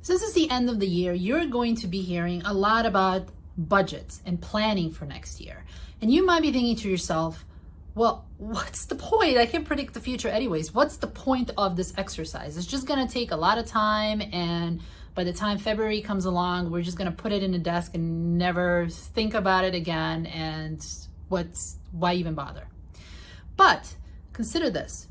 Since it's the end of the year, you're going to be hearing a lot about budgets and planning for next year. And you might be thinking to yourself, well, what's the point? I can't predict the future anyways. What's the point of this exercise? It's just gonna take a lot of time, and by the time February comes along, we're just gonna put it in a desk and never think about it again, and why even bother? But consider this.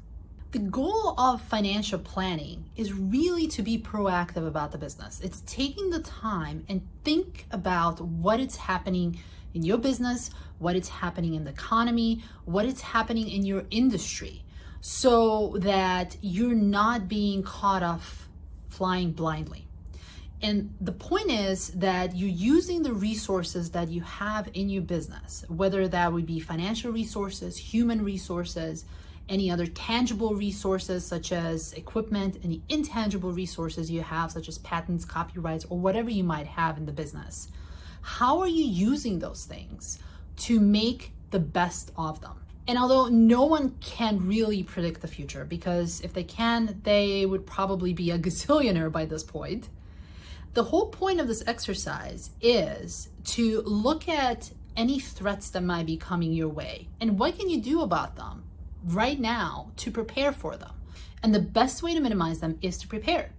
The goal of financial planning is really to be proactive about the business. It's taking the time and think about what is happening in your business, what is happening in the economy, what is happening in your industry, so that you're not being caught off flying blindly. And the point is that you're using the resources that you have in your business, whether that would be financial resources, human resources, any other tangible resources such as equipment, any intangible resources you have such as patents, copyrights, or whatever you might have in the business. How are you using those things to make the best of them? And although no one can really predict the future, because if they can, they would probably be a gazillionaire by this point, the whole point of this exercise is to look at any threats that might be coming your way and what can you do about them right now to prepare for them. And the best way to minimize them is to prepare.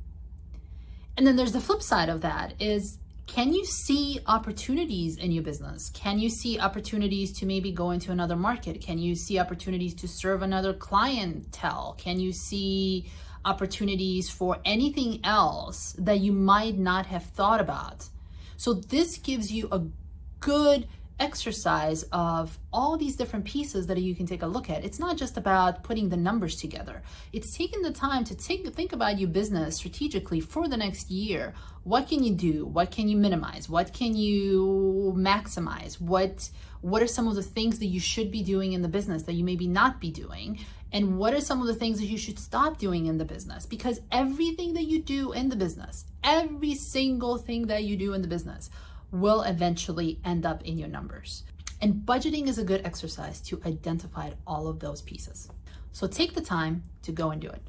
And then there's the flip side of that is, can you see opportunities in your business? Can you see opportunities to maybe go into another market? Can you see opportunities to serve another clientele? Can you see opportunities for anything else that you might not have thought about? So this gives you a good exercise of all these different pieces that you can take a look at. It's not just about putting the numbers together. It's taking the time to think about your business strategically for the next year. What can you do? What can you minimize? What can you maximize? What are some of the things that you should be doing in the business that you maybe not be doing? And what are some of the things that you should stop doing in the business? Because everything that you do in the business, every single thing that you do in the business will eventually end up in your numbers. And budgeting is a good exercise to identify all of those pieces. So take the time to go and do it.